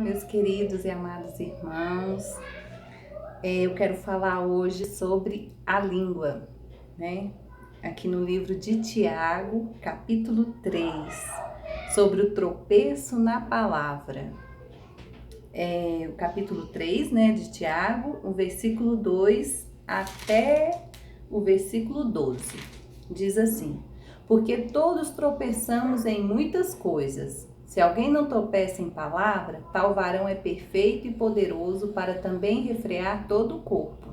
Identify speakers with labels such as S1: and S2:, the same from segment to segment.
S1: Meus queridos e amados irmãos. Eu quero falar hoje sobre a língua, né? Aqui no livro de Tiago, capítulo 3, sobre o tropeço na palavra. O capítulo 3, né, de Tiago, o versículo 2 até o versículo 12. Diz assim: porque todos tropeçamos em muitas coisas. Se alguém não tropeça em palavra, tal varão é perfeito e poderoso para também refrear todo o corpo.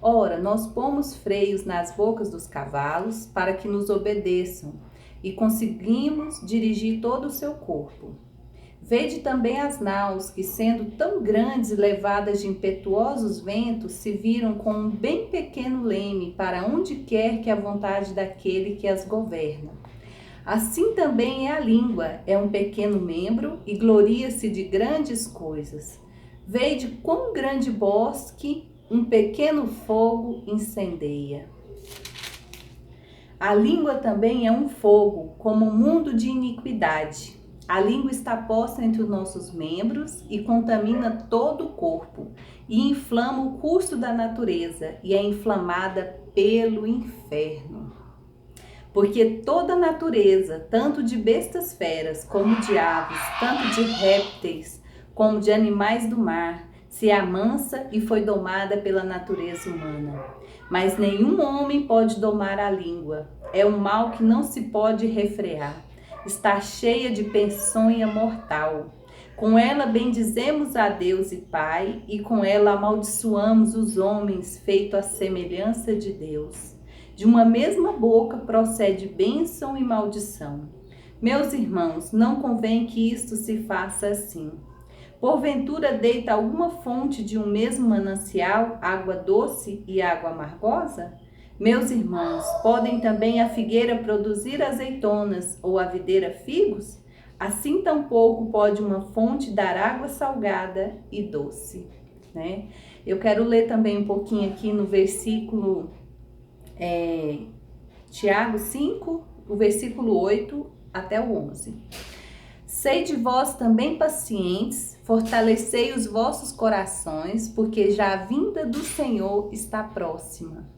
S1: Ora, nós pomos freios nas bocas dos cavalos para que nos obedeçam e conseguimos dirigir todo o seu corpo. Vede também as naus que, sendo tão grandes e levadas de impetuosos ventos, se viram com um bem pequeno leme para onde quer que a vontade daquele que as governa. Assim também é a língua, é um pequeno membro e gloria-se de grandes coisas. Vede quão grande bosque um pequeno fogo incendeia. A língua também é um fogo, como um mundo de iniquidade. A língua está posta entre os nossos membros e contamina todo o corpo, e inflama o curso da natureza, e é inflamada pelo inferno. Porque toda a natureza, tanto de bestas feras como de aves, tanto de répteis como de animais do mar, se amansa e foi domada pela natureza humana. Mas nenhum homem pode domar a língua. É um mal que não se pode refrear. Está cheia de peçonha mortal. Com ela bendizemos a Deus e Pai, e com ela amaldiçoamos os homens, feito à semelhança de Deus. De uma mesma boca procede bênção e maldição. Meus irmãos, não convém que isto se faça assim. Porventura deita alguma fonte de um mesmo manancial água doce e água amargosa? Meus irmãos, podem também a figueira produzir azeitonas ou a videira figos? Assim tampouco pode uma fonte dar água salgada e doce, né? Eu quero ler também um pouquinho aqui no versículo Tiago 5, o versículo 8 até o 11. Sede vós também pacientes, fortalecei os vossos corações, porque já a vinda do Senhor está próxima.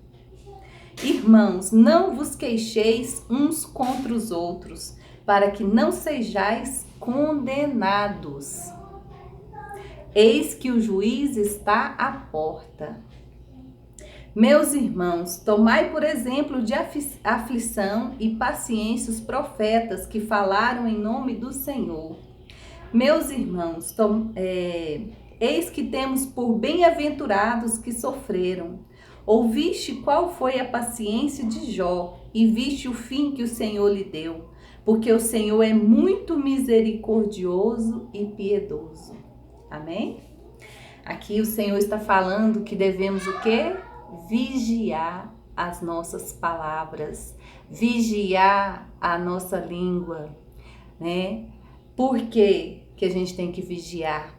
S1: Irmãos, não vos queixeis uns contra os outros, para que não sejais condenados. Eis que o juiz está à porta. Meus irmãos, tomai por exemplo de aflição e paciência os profetas que falaram em nome do Senhor. Meus irmãos, eis que temos por bem-aventurados que sofreram. Ouviste qual foi a paciência de Jó e viste o fim que o Senhor lhe deu, porque o Senhor é muito misericordioso e piedoso. Amém? Aqui o Senhor está falando que devemos o quê? Vigiar as nossas palavras, vigiar a nossa língua, né? Por que a gente tem que vigiar?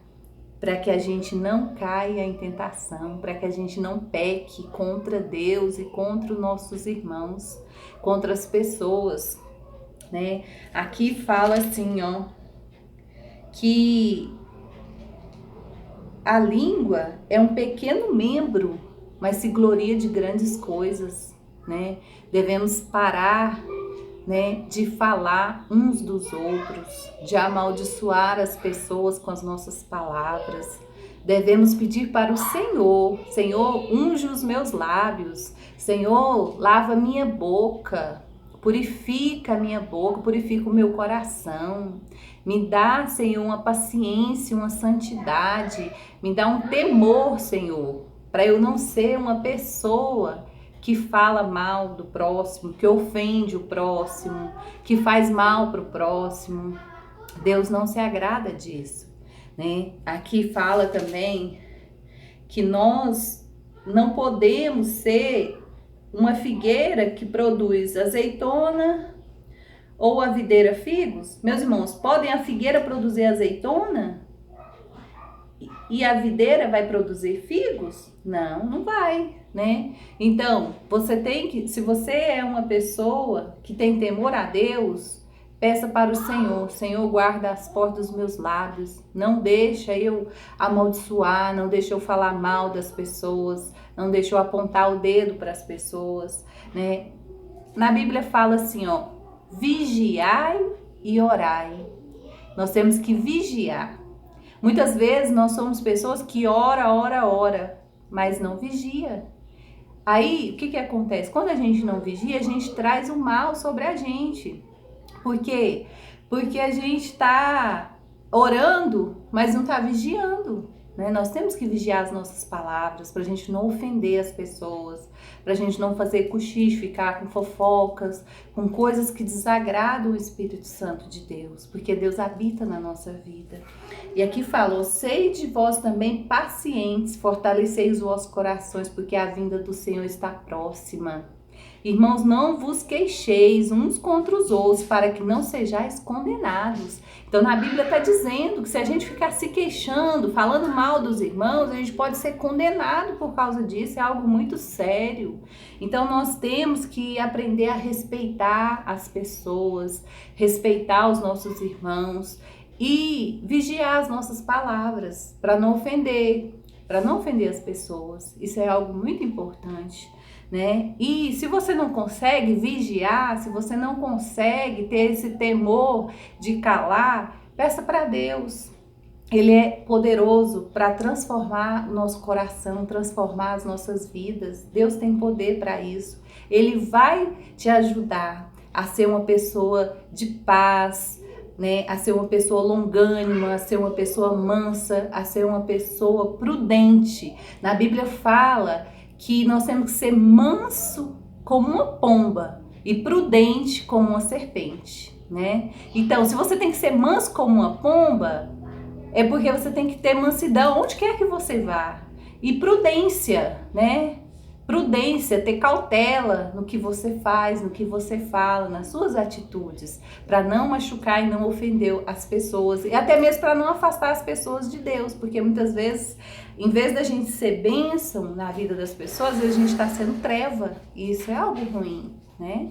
S1: Para que a gente não caia em tentação, para que a gente não peque contra Deus e contra os nossos irmãos, contra as pessoas, né? Aqui fala assim, que a língua é um pequeno membro, mas se gloria de grandes coisas, né? Devemos parar, né, de falar uns dos outros, de amaldiçoar as pessoas com as nossas palavras. Devemos pedir para o Senhor: Senhor, unge os meus lábios, Senhor, lava minha boca, purifica a minha boca, purifica o meu coração. Me dá, Senhor, uma paciência, uma santidade, me dá um temor, Senhor, para eu não ser uma pessoa que fala mal do próximo, que ofende o próximo, que faz mal para o próximo. Deus não se agrada disso, né? Aqui fala também que nós não podemos ser uma figueira que produz azeitona ou a videira figos. Meus irmãos, podem a figueira produzir azeitona? E a videira vai produzir figos? Não, não vai, né? Então, você tem que, se você é uma pessoa que tem temor a Deus, Peça para o Senhor, Senhor, guarda as portas dos meus lábios, não deixa eu amaldiçoar, não deixa eu falar mal das pessoas, não deixa eu apontar o dedo para as pessoas, né? Na Bíblia fala assim, ó, vigiai e orai. Nós temos que vigiar. Muitas vezes nós somos pessoas que ora, mas não vigia. Aí, o que acontece? Quando a gente não vigia, a gente traz o mal sobre a gente. Por quê? Porque a gente está orando, mas não está vigiando, né? Nós temos que vigiar as nossas palavras para a gente não ofender as pessoas, para a gente não fazer cochicho, ficar com fofocas, com coisas que desagradam o Espírito Santo de Deus, porque Deus habita na nossa vida. E aqui falou, sede vós também pacientes, fortalecei os vossos corações, porque a vinda do Senhor está próxima. Irmãos, não vos queixeis uns contra os outros, para que não sejais condenados. Então, na Bíblia está dizendo que se a gente ficar se queixando, falando mal dos irmãos, a gente pode ser condenado por causa disso, é algo muito sério. Então, nós temos que aprender a respeitar as pessoas, respeitar os nossos irmãos e vigiar as nossas palavras, para não ofender as pessoas. Isso é algo muito importante, né? E se você não consegue vigiar, se você não consegue ter esse temor de calar, peça para Deus. Ele é poderoso para transformar o nosso coração, transformar as nossas vidas. Deus tem poder para isso. Ele vai te ajudar a ser uma pessoa de paz, né? A ser uma pessoa longânima, a ser uma pessoa mansa, a ser uma pessoa prudente. Na Bíblia fala que nós temos que ser manso como uma pomba e prudente como uma serpente, né? Então, se você tem que ser manso como uma pomba, é porque você tem que ter mansidão onde quer que você vá. E prudência, né? Prudência, ter cautela no que você faz, no que você fala, nas suas atitudes, para não machucar e não ofender as pessoas, e até mesmo para não afastar as pessoas de Deus, porque muitas vezes, em vez da gente ser bênção na vida das pessoas, às vezes a gente está sendo treva, e isso é algo ruim, né?